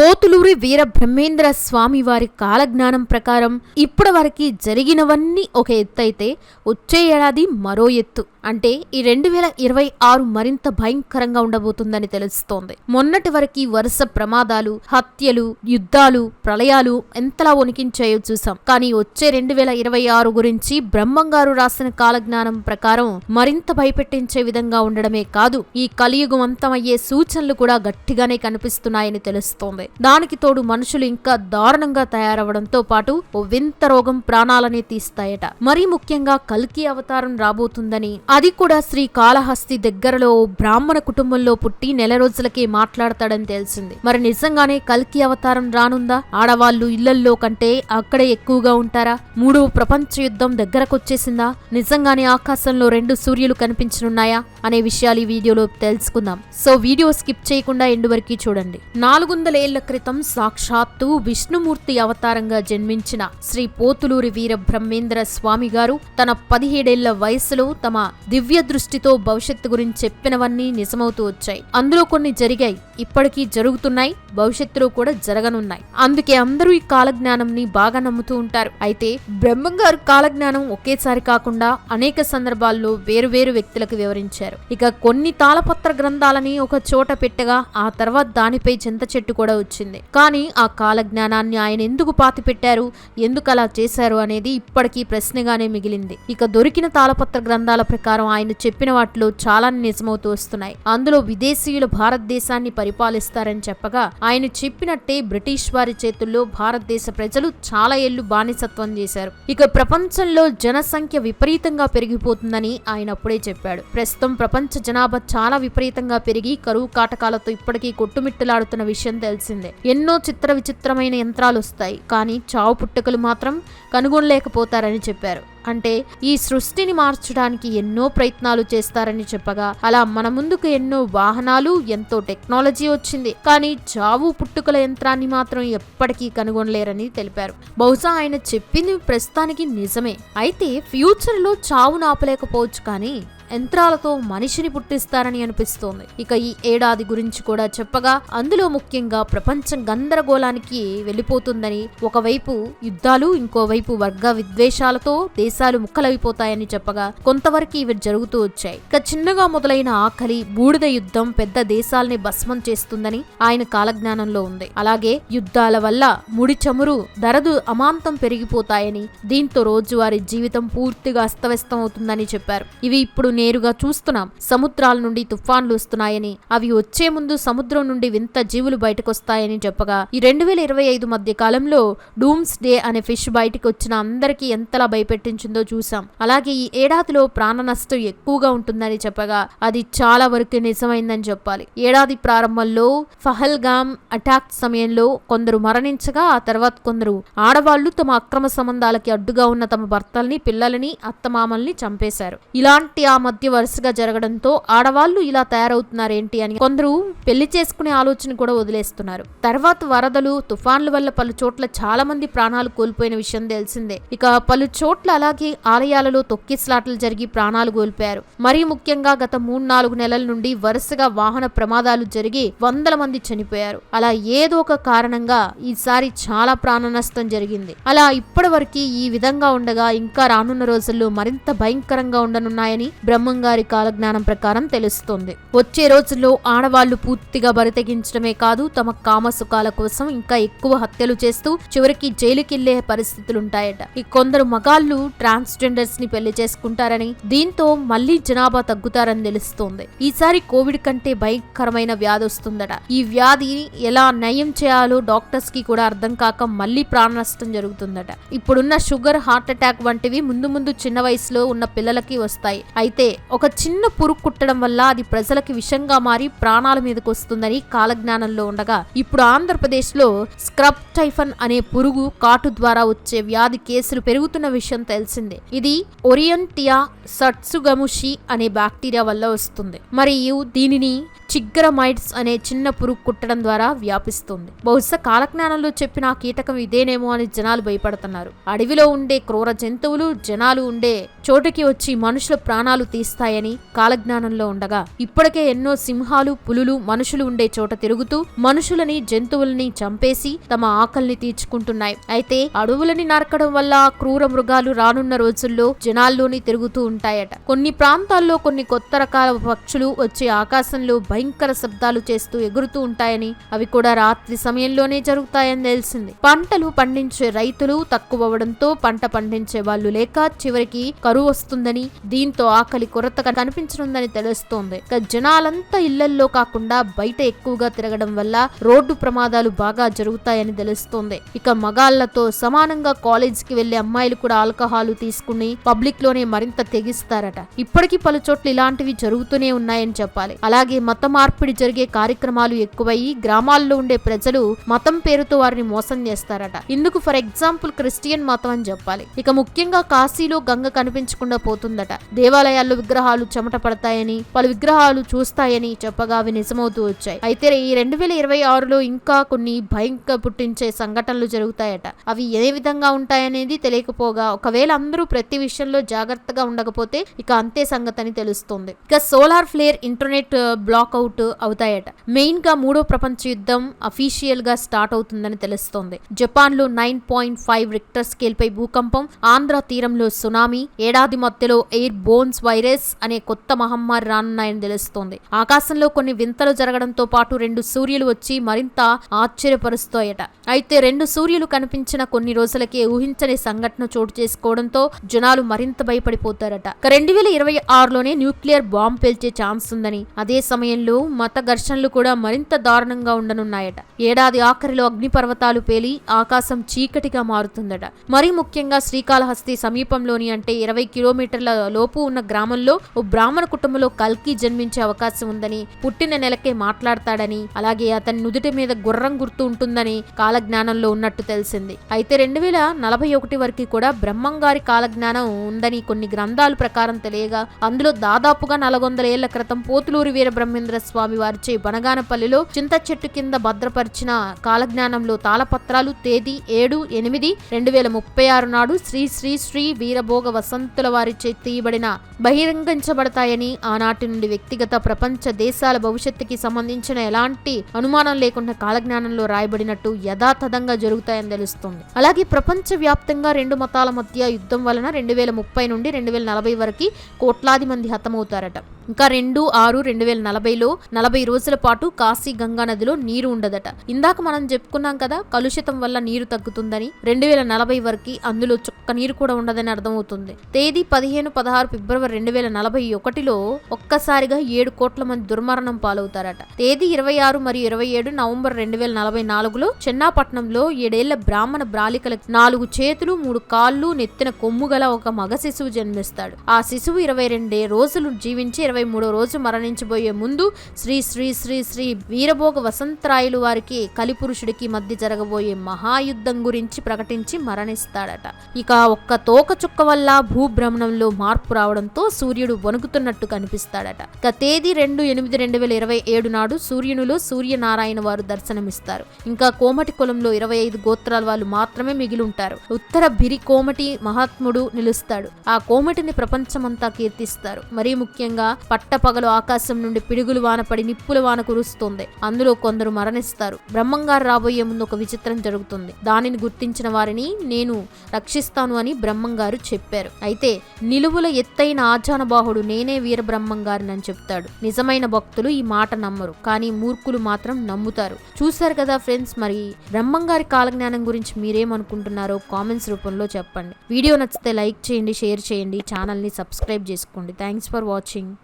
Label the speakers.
Speaker 1: పోతులూరి వీర బ్రహ్మేంద్ర స్వామి వారి కాలజ్ఞానం ప్రకారం ఇప్పటి వరకు జరిగినవన్నీ ఒక ఎత్తు అయితే వచ్చే ఏడాది మరో ఎత్తు. అంటే ఈ 2026 మరింత భయంకరంగా ఉండబోతుందని తెలుస్తోంది. మొన్నటి వరకు వరుస ప్రమాదాలు, హత్యలు, యుద్ధాలు, ప్రళయాలు ఎంతలా వణికించాయో చూసాం. కానీ వచ్చే 2026 గురించి బ్రహ్మంగారు రాసిన కాలజ్ఞానం ప్రకారం మరింత భయపెట్టించే విధంగా ఉండడమే కాదు, ఈ కలియుగం అంతమయ్యే సూచనలు కూడా గట్టిగానే కనిపిస్తున్నాయని తెలుస్తోంది. దానికి తోడు మనుషులు ఇంకా దారుణంగా తయారవడంతో పాటు ఓ వింత రోగం ప్రాణాలనే తీస్తాయట. మరీ ముఖ్యంగా కల్కి అవతారం రాబోతుందని, అది కూడా శ్రీ కాళహస్తి దగ్గరలో బ్రాహ్మణ కుటుంబంలో పుట్టి నెల రోజులకే మాట్లాడతాడని తెలిసింది. మరి నిజంగానే కల్కి అవతారం రానుందా? ఆడవాళ్లు ఇళ్లల్లో కంటే అక్కడే ఎక్కువగా ఉంటారా? మూడవ ప్రపంచ యుద్ధం దగ్గరకొచ్చేసిందా? నిజంగానే ఆకాశంలో 2 సూర్యులు కనిపించనున్నాయా అనే విషయాలు ఈ వీడియోలో తెలుసుకుందాం. సో వీడియో స్కిప్ చేయకుండా ఎండు వరకు చూడండి. 400 ఏళ్ల క్రితం సాక్షాత్తు విష్ణుమూర్తి అవతారంగా జన్మించిన శ్రీ పోతులూరి వీర బ్రహ్మేంద్ర స్వామి గారు తన 17 ఏళ్ల వయసులో తమ దివ్య దృష్టితో భవిష్యత్తు గురించి చెప్పినవన్నీ నిజమవుతూ వచ్చాయి. అందులో కొన్ని జరిగాయి, ఇప్పటికీ జరుగుతున్నాయి, భవిష్యత్తులో కూడా జరగనున్నాయి. అందుకే అందరూ ఈ కాలజ్ఞానంని బాగా నమ్ముతూ ఉంటారు. అయితే బ్రహ్మంగారు కాలజ్ఞానం ఒకేసారి కాకుండా అనేక సందర్భాల్లో వేరువేరు వ్యక్తులకు వివరించారు. ఇక కొన్ని తాళపత్ర గ్రంథాలని ఒక చోట పెట్టగా ఆ తర్వాత దానిపై చింత చెట్టు కూడా వచ్చింది. కానీ ఆ కాలజ్ఞానాన్ని ఆయన ఎందుకు పాతి పెట్టారు, ఎందుకు అలా చేశారు అనేది ఇప్పటికీ ప్రశ్నగానే మిగిలింది. ఇక దొరికిన తాళపత్ర గ్రంథాల ప్రకారం ఆయన చెప్పిన వాటిలో చాలా నిజమవుతూ వస్తున్నాయి. అందులో విదేశీయులు భారతదేశాన్ని పరిపాలిస్తారని చెప్పగా ఆయన చెప్పినట్టే బ్రిటిష్ వారి చేతుల్లో భారతదేశ ప్రజలు చాలా ఏళ్లు బానిసత్వం చేశారు. ఇక ప్రపంచంలో జనసంఖ్య విపరీతంగా పెరిగిపోతుందని ఆయన అప్పుడే చెప్పాడు. ప్రస్తుతం ప్రపంచ జనాభా చాలా విపరీతంగా పెరిగి కరువు కాటకాలతో ఇప్పటికీ కొట్టుమిట్టలాడుతున్న విషయం తెలిసిందే. ఎన్నో చిత్ర విచిత్రమైన యంత్రాలు వస్తాయి, కానీ చావు పుట్టుకలు మాత్రం కనుగొనలేకపోతారని చెప్పారు. అంటే ఈ సృష్టిని మార్చడానికి ఎన్నో ప్రయత్నాలు చేస్తారని చెప్పగా అలా మన ముందుకు ఎన్నో వాహనాలు, ఎంతో టెక్నాలజీ వచ్చింది, కానీ చావు పుట్టుకల యంత్రాన్ని మాత్రం ఎప్పటికీ కనుగొనలేరని తెలిపారు. బహుశా ఆయన చెప్పింది ప్రస్తుతానికి నిజమే. అయితే ఫ్యూచర్ లో చావును ఆపలేకపోవచ్చు, కానీ యంత్రాలతో మనిషిని పుట్టిస్తారని అనిపిస్తోంది. ఇక ఈ ఏడాది గురించి కూడా చెప్పగా అందులో ముఖ్యంగా ప్రపంచం గందరగోళానికి వెళ్ళిపోతుందని, ఒకవైపు యుద్ధాలు, ఇంకోవైపు వర్గ విద్వేషాలతో దేశాలు ముక్కలైపోతాయని చెప్పగా కొంతవరకు ఇవి జరుగుతూ వచ్చాయి. ఇక చిన్నగా మొదలైన ఆకలి, బూడిద యుద్ధం పెద్ద దేశాలని భస్మం చేస్తుందని ఆయన కాలజ్ఞానంలో ఉంది. అలాగే యుద్ధాల వల్ల ముడి చమురు ధరలు అమాంతం పెరిగిపోతాయని, దీంతో రోజువారీ జీవితం పూర్తిగా అస్తవ్యస్తం అవుతుందని చెప్పారు. ఇవి ఇప్పుడు నేరుగా చూస్తున్నాం. సముద్రాల నుండి తుఫాన్లు వస్తున్నాయని, అవి వచ్చే ముందు సముద్రం నుండి వింత జీవులు బయటకొస్తాయని చెప్పగా ఈ 2025 మధ్య కాలంలో డూమ్స్ డే అనే ఫిష్ బయటకు వచ్చిన అందరికీ ఎంతలా భయపెట్టించిందో చూసాం. అలాగే ఈ ఏడాదిలో ప్రాణ నష్టం ఎక్కువగా ఉంటుందని చెప్పగా అది చాలా వరకు నిజమైందని చెప్పాలి. ఏడాది ప్రారంభంలో పహల్గామ్ అటాక్ సమయంలో కొందరు మరణించగా ఆ తర్వాత కొందరు ఆడవాళ్లు తమ అక్రమ సంబంధాలకి అడ్డుగా ఉన్న తమ భర్తల్ని, పిల్లలని, అత్తమామల్ని చంపేశారు. ఇలాంటి ఆ మధ్య వరుసగా జరగడంతో ఆడవాళ్లు ఇలా తయారవుతున్నారేంటి అని కొందరు పెళ్లి చేసుకునే ఆలోచన కూడా వదిలేస్తున్నారు. తర్వాత వరదలు, తుఫాన్ల వల్ల పలు చోట్ల చాలా మంది ప్రాణాలు కోల్పోయిన విషయం తెలిసిందే. ఇక పలు చోట్ల అలాగే ఆలయాలలో తొక్కిసలాటలు జరిగి ప్రాణాలు కోల్పోయారు. మరీ ముఖ్యంగా గత 3-4 నెలల నుండి వరుసగా వాహన ప్రమాదాలు జరిగి వందల మంది చనిపోయారు. అలా ఏదో ఒక కారణంగా ఈసారి చాలా ప్రాణ నష్టం జరిగింది. అలా ఇప్పటి వరకు ఈ విధంగా ఉండగా ఇంకా రానున్న రోజుల్లో మరింత భయంకరంగా ఉండనున్నాయని బ్రహ్మంగారి కాలజ్ఞానం ప్రకారం తెలుస్తోంది. వచ్చే రోజుల్లో ఆడవాళ్లు పూర్తిగా బరితెగించడమే కాదు, తమ కామసుఖాల కోసం ఇంకా ఎక్కువ హత్యలు చేస్తూ చివరికి జైలుకెళ్లే పరిస్థితులుంటాయట. ఈ కొందరు మగాళ్లు ట్రాన్స్జెండర్స్ ని పెళ్లి చేసుకుంటారని, దీంతో మళ్లీ జనాభా తగ్గుతారని తెలుస్తోంది. ఈసారి కోవిడ్ కంటే భయంకరమైన వ్యాధి వస్తుందట. ఈ వ్యాధి ఎలా నయం చేయాలో డాక్టర్స్ కి కూడా అర్థం కాక మళ్లీ ప్రాణ నష్టం జరుగుతుందట. ఇప్పుడున్న షుగర్, హార్ట్ అటాక్ వంటివి ముందు ముందు చిన్న వయసులో ఉన్న పిల్లలకి వస్తాయి. అయితే ఒక చిన్న పురుగు కుట్టడం వల్ల అది ప్రజలకి విషంగా మారి ప్రాణాల మీదకు వస్తుందని కాలజ్ఞానంలో ఉండగా ఇప్పుడు ఆంధ్రప్రదేశ్ లో స్క్రబ్ టైఫన్ అనే పురుగు కాటు ద్వారా వచ్చే వ్యాధి కేసులు పెరుగుతున్న విషయం తెలిసిందే. ఇది ఓరియంటియా సట్సుగముషి అనే బ్యాక్టీరియా వల్ల వస్తుంది. మరియు దీనిని చిగ్గరమైడ్స్ అనే చిన్న పురుగు కుట్టడం ద్వారా వ్యాపిస్తుంది. బహుశా కాలజ్ఞానంలో చెప్పిన ఆ కీటకం ఇదేనేమో అని జనాలు భయపడుతున్నారు. అడవిలో ఉండే క్రూర జంతువులు జనాలు ఉండే చోటుకి వచ్చి మనుషుల ప్రాణాలు తీస్తాయని కాలజ్ఞానంలో ఉండగా ఇప్పటికే ఎన్నో సింహాలు, పులులు మనుషులు ఉండే చోట తిరుగుతూ మనుషులని, జంతువులని చంపేసి తమ ఆకలిని తీర్చుకుంటున్నాయి. అయితే అడవులని నరకడం వల్ల క్రూర మృగాలు రానున్న రోజుల్లో జనాల్లోని తిరుగుతూ ఉంటాయట. కొన్ని ప్రాంతాల్లో కొన్ని కొత్త రకాల పక్షులు వచ్చి ఆకాశంలో భయంకర శబ్దాలు చేస్తూ ఎగురుతూ ఉంటాయని, అవి కూడా రాత్రి సమయంలోనే జరుగుతాయని తెలిసింది. పంటలు పండించే రైతులు తక్కువవడంతో పంట పండించే వాళ్ళు లేక చివరికి కరువు వస్తుందని, దీంతో ఆకలి కొరత కనిపించనుందని తెలుస్తోంది. జనాలంతా ఇళ్లల్లో కాకుండా బయట ఎక్కువగా తిరగడం వల్ల రోడ్డు ప్రమాదాలు బాగా జరుగుతాయని తెలుస్తోంది. ఇక మగాళ్లతో సమానంగా కాలేజీకి వెళ్లే అమ్మాయిలు కూడా ఆల్కహాల్ తీసుకుని పబ్లిక్ లోనే మరింత తెగిస్తారట. ఇప్పటికీ పలు చోట్ల ఇలాంటివి జరుగుతూనే ఉన్నాయని చెప్పాలి. అలాగే మత మార్పిడి జరిగే కార్యక్రమాలు ఎక్కువయ్యి గ్రామాల్లో ఉండే ప్రజలు మతం పేరుతో వారిని మోసం చేస్తారట. ఇందుకు ఫర్ ఎగ్జాంపుల్ క్రిస్టియన్ మతం అని చెప్పాలి. ఇక ముఖ్యంగా కాశీలో గంగ కనిపించకుండా పోతుందట. దేవాలయాల్లో విగ్రహాలు చెమట పడతాయని, పలు విగ్రహాలు చూస్తాయని చెప్పగా అవి నిజమవుతూ వచ్చాయి. అయితే ఈ 2026లో ఇంకా కొన్ని భయంకర పుట్టించే సంఘటనలు జరుగుతాయట. అవి ఏ విధంగా ఉంటాయనేది తెలియకపోగా ఒకవేళ అందరూ ప్రతి విషయంలో జాగ్రత్తగా ఉండకపోతే ఇక అంతే సంగతి తెలుస్తుంది. ఇక solar flare, internet black out అవుతాయట. మెయిన్ గా 3వ ప్రపంచ యుద్ధం అఫీషియల్ గా స్టార్ట్ అవుతుందని తెలుస్తోంది. జపాన్ లో 9.5 రిక్టర్ స్కేల్ పై భూకంపం, ఆంధ్ర తీరంలో సునామీ, ఏడాది మధ్యలో ఎయిర్ బోన్స్ వైరస్ అనే కొత్త మహమ్మారి రానున్నాయని తెలుస్తోంది. ఆకాశంలో కొన్ని వింతలు జరగడంతో పాటు 2 సూర్యులు వచ్చి మరింత ఆశ్చర్యపరుస్తాయట. అయితే 2 సూర్యులు కనిపించిన కొన్ని రోజులకే ఊహించని సంఘటన చోటు చేసుకోవడంతో జనాలు మరింత భయపడిపోతారట. 2026లోనే న్యూక్లియర్ బాంబ్ పేల్చే ఛాన్స్ ఉందని, అదే సమయంలో మత ఘర్షణలు కూడా మరింత దారుణంగా ఉండనున్నాయట. ఏడాది ఆఖరిలో అగ్నిపర్వతాలు పేలి ఆకాశం చీకటిగా మారుతుందట. మరీ ముఖ్యంగా శ్రీకాళహస్తి సమీపంలోని అంటే 20 కిలోమీటర్ల లోపు ఉన్న గ్రామంలో ఓ బ్రాహ్మణ కుటుంబంలో కల్కి జన్మించే అవకాశం ఉందని, పుట్టిన నెలకే మాట్లాడతాడని, అలాగే అతని నుదుటి మీద గుర్రం గుర్తు ఉంటుందని కాలజ్ఞానంలో ఉన్నట్టు తెలిసింది. అయితే 2041 వరకు కూడా బ్రహ్మంగారి కాలజ్ఞానం ఉందని కొన్ని గ్రంథాల ప్రకారం తెలియగా, అందులో దాదాపుగా 400 ఏళ్ల క్రితం పోతులూరి వీరబ్రహ్మేంద్ర స్వామి వారిచే బనగానపల్లిలో చింత చెట్టు కింద భద్రపరిచిన కాలజ్ఞానంలో తాళపత్రాలు తేదీ 7/8/2036 నాడు శ్రీ శ్రీ శ్రీ వీరభోగ వసంతుల వారిచే తీయబడిన బహిరంగించబడతాయని, ఆనాటి నుండి వ్యక్తిగత ప్రపంచ దేశాల భవిష్యత్తుకి సంబంధించిన ఎలాంటి అనుమానం లేకుండా కాలజ్ఞానంలో రాయబడినట్టు యథాతథంగా జరుగుతాయని తెలుస్తుంది. అలాగే ప్రపంచ వ్యాప్తంగా 2 మతాల మధ్య యుద్ధం వలన 2030 నుండి 2040 వరకు కోట్లాది మంది హతమవుతారట. ఇంకా 2/6/2040లో 40 రోజుల పాటు కాశీ గంగా నదిలో నీరు ఉండదట. ఇందాక మనం చెప్పుకున్నాం కదా, కలుషితం వల్ల నీరు తగ్గుతుందని. 2040 వరకు అందులో చుక్క నీరు కూడా ఉండదని అర్థమవుతుంది. తేదీ 15-16 ఫిబ్రవరి 2041లో ఒక్కసారిగా 7 కోట్ల మంది దుర్మరణం పాలవుతారట. తేదీ 26 మరియు 27 నవంబర్ 2044లో చెన్నాపట్నంలో 7 ఏళ్ల బ్రాహ్మణ బాలికలకు 4 చేతులు 3 కాళ్ళు నెత్తిన కొమ్ము గల ఒక మగ శిశువు జన్మిస్తాడు. ఆ శిశువు 22 రోజులు జీవించి 23వ రోజు మరణించబోయే ముందు శ్రీ శ్రీ శ్రీ శ్రీ వీరభోగ వసంతరాయలు వారికి కలిపురుషుడికి మధ్య జరగబోయే మహాయుద్ధం గురించి ప్రకటించి మరణిస్తాడట. ఇక ఒక్క తోక చుక్క వల్ల భూభ్రమణంలో మార్పు రావడంతో సూర్యుడు వణుకుతున్నట్టు కనిపిస్తాడట. ఇక తేదీ 2/8/2027 నాడు సూర్యునిలో సూర్యనారాయణ వారు దర్శనమిస్తారు. ఇంకా కోమటి కులంలో 25 గోత్రాల వాళ్ళు మాత్రమే మిగిలి ఉంటారు. ఉత్తర బిరి కోమటి మహాత్ముడు నిలుస్తాడు. ఆ కోమటిని ప్రపంచమంతా కీర్తిస్తారు. మరీ ముఖ్యంగా పట్టపగలు ఆకాశం నుండి పిడుగులు వాన పడి నిప్పుల వాన కురుస్తుంది. అందులో కొందరు మరణిస్తారు. బ్రహ్మంగారు రాబోయే ముందు ఒక విచిత్రం జరుగుతుంది. దానిని గుర్తించిన వారిని నేను రక్షిస్తాను అని బ్రహ్మంగారు చెప్పారు. అయితే నిలువుల ఎత్తైన ఆజానబాహుడు నేనే వీరబ్రహ్మంగారిని చెప్తాడు. నిజమైన భక్తులు ఈ మాట నమ్మరు, కానీ మూర్ఖులు మాత్రం నమ్ముతారు. చూశారు కదా ఫ్రెండ్స్, మరి బ్రహ్మంగారి కాలజ్ఞానం గురించి మీరేమనుకుంటున్నారో కామెంట్స్ రూపంలో చెప్పండి. వీడియో నచ్చితే లైక్ చేయండి, షేర్ చేయండి, ఛానల్ని సబ్స్క్రైబ్ చేసుకోండి. Thanks for watching.